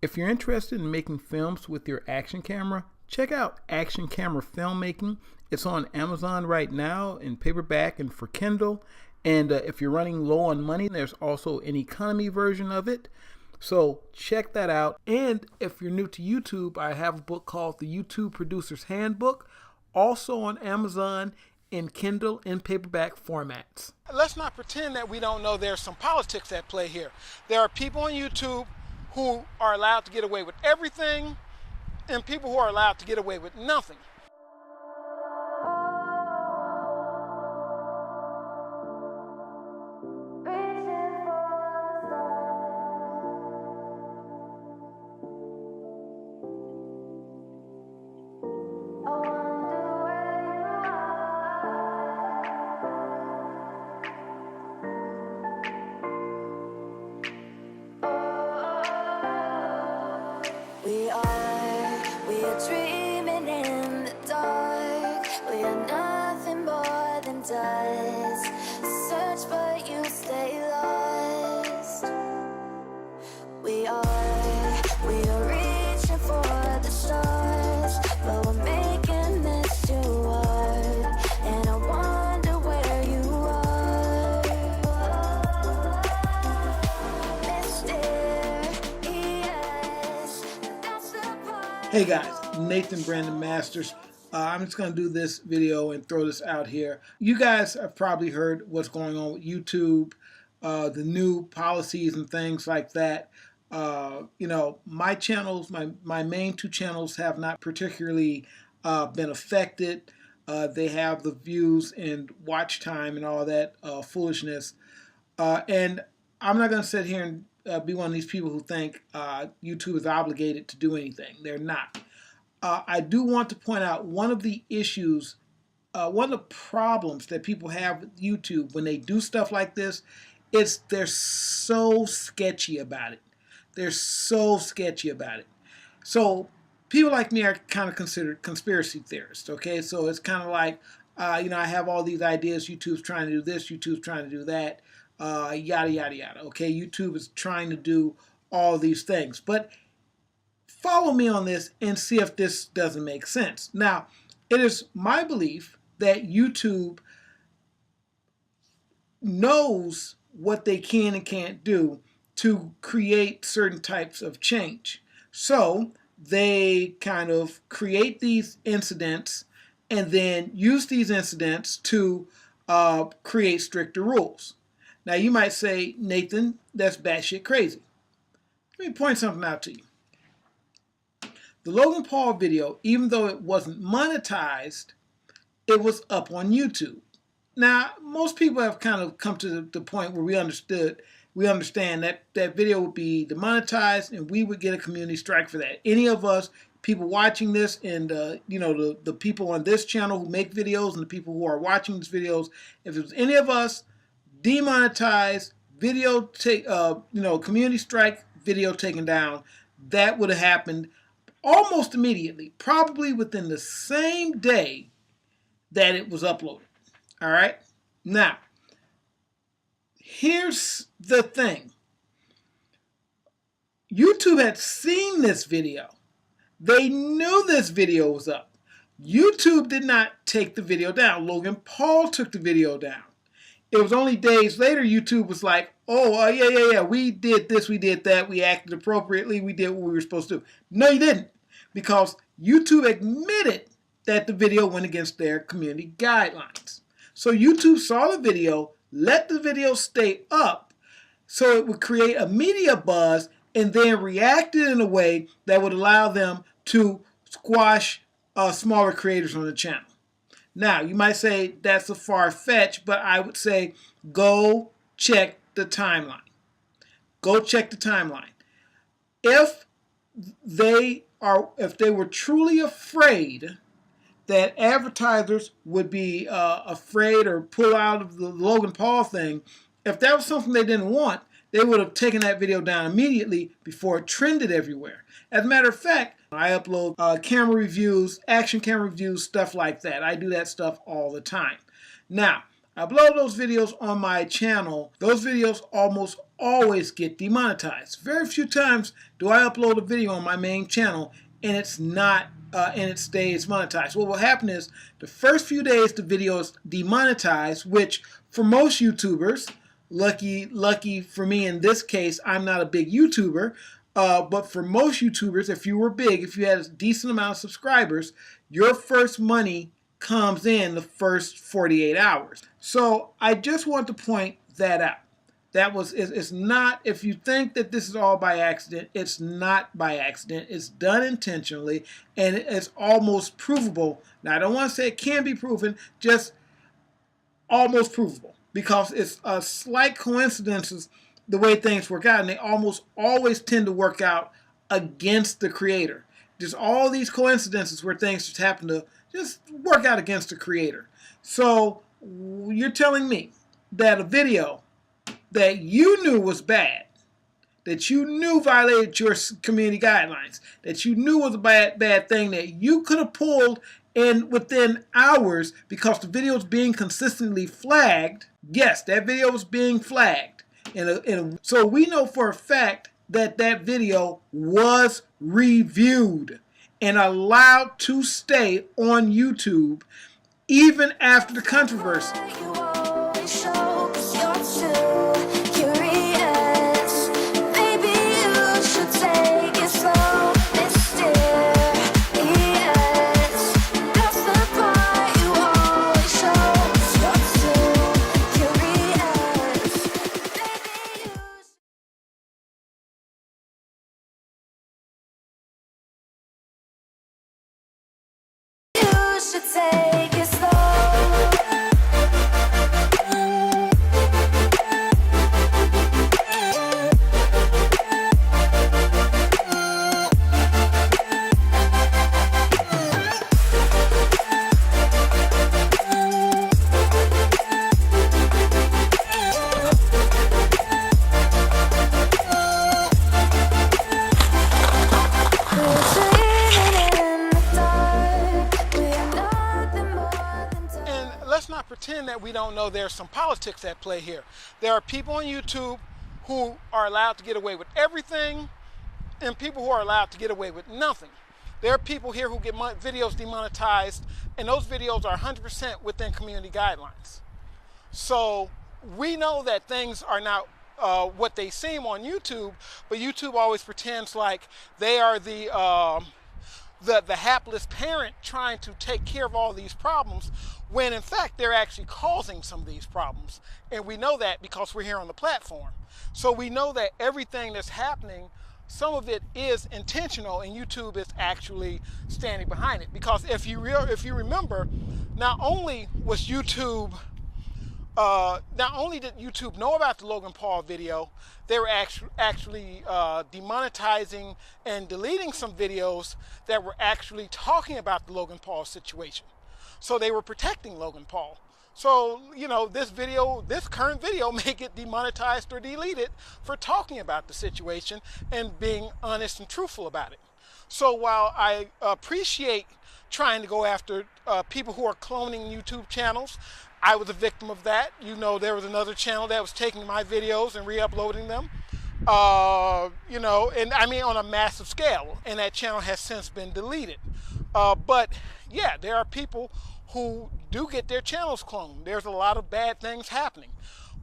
If you're interested in making films with your action camera, check out Action Camera Filmmaking. It's on Amazon right now in paperback and for Kindle. And if you're running low on money, there's also an economy version of it. So check that out. And if you're new to YouTube, I have a book called The YouTube Producer's Handbook, also on Amazon in Kindle and paperback formats. Let's not pretend that we don't know there's some politics at play here. There are people on YouTube who are allowed to get away with everything and people who are allowed to get away with nothing. We are dreaming in the dark. We are nothing more than dust. Search but you stay lost. We are reaching for the stars, but we're making this too hard. And I wonder where you are, mysterious. That's the part. Hey guys, Nathan Brandon Masters. I'm just going to do this video and throw this out here. You guys have probably heard what's going on with YouTube, the new policies and things like that. You know, my channels, my main two channels have not particularly been affected. They have the views and watch time and all that foolishness. And I'm not going to sit here and be one of these people who think YouTube is obligated to do anything. They're not. I do want to point out one of the issues, one of the problems that people have with YouTube when they do stuff like this is they're so sketchy about it. They're so sketchy about it. So people like me are kind of considered conspiracy theorists, okay? So it's kind of like, you know, I have all these ideas. YouTube's trying to do this. YouTube's trying to do that. Yada, yada, yada. Okay, YouTube is trying to do all these things. But follow me on this and see if this doesn't make sense. Now, it is my belief that YouTube knows what they can and can't do to create certain types of change. So they kind of create these incidents and then use these incidents to create stricter rules. Now you might say, Nathan, that's batshit crazy. Let me point something out to you. The Logan Paul video, even though it wasn't monetized, it was up on YouTube. Now, most people have kind of come to the point where we understand that that video would be demonetized and we would get a community strike for that. Any of us, people watching this and you know, the people on this channel who make videos and the people who are watching these videos, if it was any of us, demonetized, video you know, community strike, video taken down, that would have happened almost immediately, probably within the same day that it was uploaded. All right? Now, here's the thing. YouTube had seen this video. They knew this video was up. YouTube did not take the video down. Logan Paul took the video down. It was only days later YouTube was like, oh, yeah, we did this, we did that, we acted appropriately, we did what we were supposed to do. No, you didn't. Because YouTube admitted that the video went against their community guidelines. So YouTube saw the video, let the video stay up so it would create a media buzz and then reacted in a way that would allow them to squash smaller creators on the channel. Now, you might say that's a far-fetched, but I would say go check the timeline. Go check the timeline. If they were truly afraid that advertisers would be afraid or pull out of the Logan Paul thing, if that was something they didn't want, they would have taken that video down immediately before it trended everywhere. As a matter of fact, I upload camera reviews, action camera reviews, stuff like that. I do that stuff all the time. Now, I upload those videos on my channel. Those videos almost always get demonetized. Very few times do I upload a video on my main channel and it's not and it stays monetized. What will happen is the first few days the video is demonetized, which for most YouTubers, lucky for me in this case, I'm not a big YouTuber, but for most YouTubers, if you were big, if you had a decent amount of subscribers, your first money comes in the first 48 hours. So I just want to point that out. It's not, if you think that this is all by accident, it's not by accident. It's done intentionally, and it's almost provable. Now, I don't want to say it can be proven, just almost provable, because it's a slight coincidences the way things work out, and they almost always tend to work out against the creator. Just all these coincidences where things just happen to just work out against the creator. So you're telling me that a video that you knew was bad, that you knew violated your community guidelines, that you knew was a bad thing, that you could have pulled in within hours because the video is being consistently flagged. Yes, that video was being flagged. So we know for a fact that that video was reviewed and allowed to stay on YouTube even after the controversy. Take it slow. Pretend that we don't know there's some politics at play here. There are people on YouTube who are allowed to get away with everything and people who are allowed to get away with nothing. There are people here who get videos demonetized, and those videos are 100% within community guidelines. So we know that things are not what they seem on YouTube, but YouTube always pretends like they are the hapless parent trying to take care of all these problems, when in fact they're actually causing some of these problems. And we know that because we're here on the platform. So we know that everything that's happening, some of it is intentional, and YouTube is actually standing behind it. Because if you remember, not only did YouTube know about the Logan Paul video, they were actually demonetizing and deleting some videos that were actually talking about the Logan Paul situation. So they were protecting Logan Paul. So, you know, this current video may get demonetized or deleted for talking about the situation and being honest and truthful about it. So while I appreciate trying to go after people who are cloning YouTube channels, I was a victim of that. You know, there was another channel that was taking my videos and re-uploading them, you know, and I mean on a massive scale, and that channel has since been deleted. But yeah, there are people who do get their channels cloned. There's a lot of bad things happening.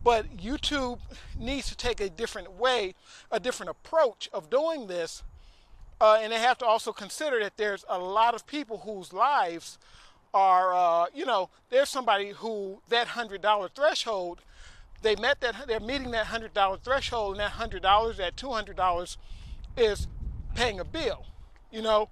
But YouTube needs to take a different way, a different approach of doing this. And they have to also consider that there's a lot of people whose lives are, you know, there's somebody who that $100 threshold, they're meeting that $100 threshold, and that $100, that $200 is paying a bill, you know.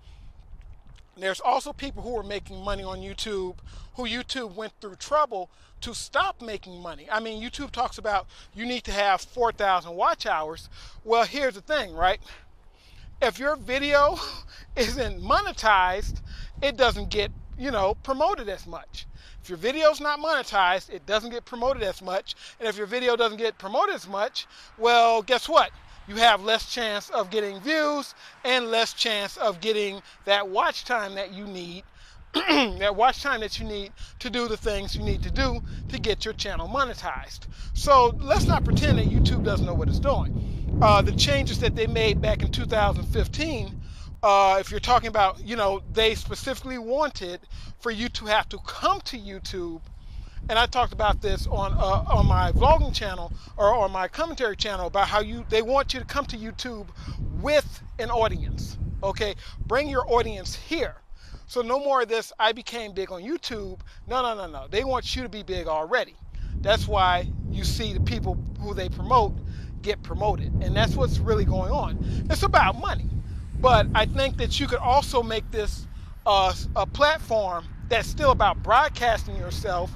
There's also people who are making money on YouTube, who YouTube went through trouble to stop making money. I mean, YouTube talks about you need to have 4,000 watch hours. Well, here's the thing, right? If your video isn't monetized, it doesn't get, you know, promoted as much. If your video's not monetized, it doesn't get promoted as much. And if your video doesn't get promoted as much, well, guess what? You have less chance of getting views and less chance of getting that watch time that you need that watch time that you need to do the things you need to do to get your channel monetized. So let's not pretend that YouTube doesn't know what it's doing. The changes that they made back in 2015, if you're talking about, they specifically wanted for you to have to come to YouTube. And I talked about this on my vlogging channel or on my commentary channel about how they want you to come to YouTube with an audience. Okay, bring your audience here. So no more of this, I became big on YouTube. No. They want you to be big already. That's why you see the people who they promote get promoted. And that's what's really going on. It's about money. But I think that you could also make this a platform that's still about broadcasting yourself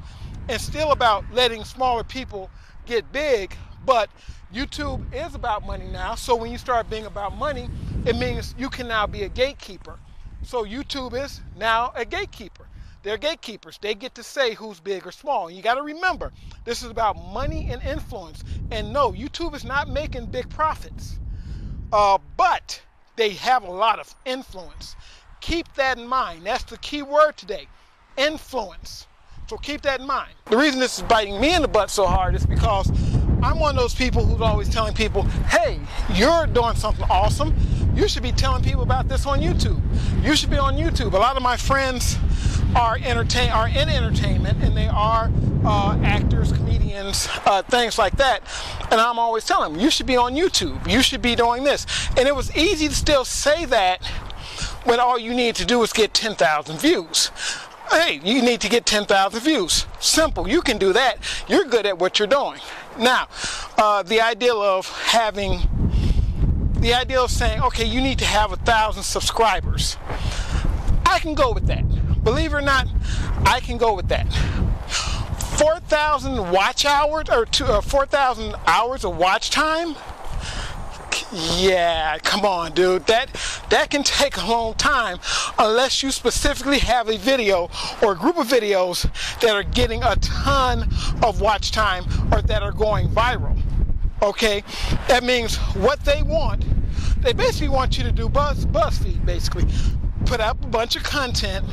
and still about letting smaller people get big. But YouTube is about money now. So when you start being about money, it means you can now be a gatekeeper. So YouTube is now a gatekeeper. They're gatekeepers. They get to say who's big or small. And you got to remember, this is about money and influence. And no, YouTube is not making big profits. But they have a lot of influence. Keep that in mind. That's the key word today, influence. So keep that in mind. The reason this is biting me in the butt so hard is because I'm one of those people who's always telling people, hey, you're doing something awesome. You should be telling people about this on YouTube. You should be on YouTube. A lot of my friends are in entertainment, and they are actors, comedians, things like that. And I'm always telling them, you should be on YouTube. You should be doing this. And it was easy to still say that when all you need to do is get 10,000 views. Hey, you need to get 10,000 views. Simple. You can do that. You're good at what you're doing. Now, the idea of saying, okay, you need to have 1,000 subscribers. I can go with that. Believe it or not, I can go with that. 4,000 watch hours or 4,000 hours of watch time. Yeah, come on, dude. That can take a long time unless you specifically have a video or a group of videos that are getting a ton of watch time or that are going viral. Okay? That means what they basically want you to do BuzzFeed, basically. Put up a bunch of content,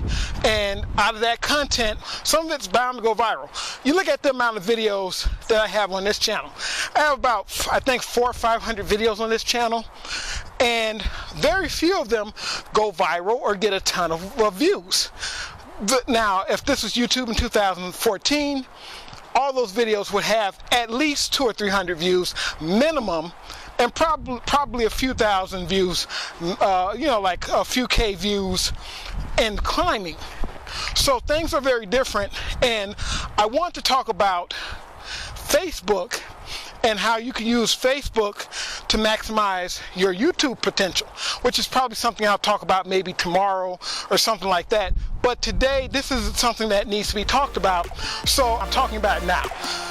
and out of that content, some of it's bound to go viral. You look at the amount of videos that I have on this channel. I have about, I think, 400 or 500 videos on this channel, and very few of them go viral or get a ton of views. Now, if this was YouTube in 2014, all those videos would have at least 200 or 300 views minimum, and probably a few thousand views, like a few K views and climbing. So things are very different, and I want to talk about Facebook and how you can use Facebook to maximize your YouTube potential, which is probably something I'll talk about maybe tomorrow or something like that. But today, this is something that needs to be talked about, so I'm talking about it now.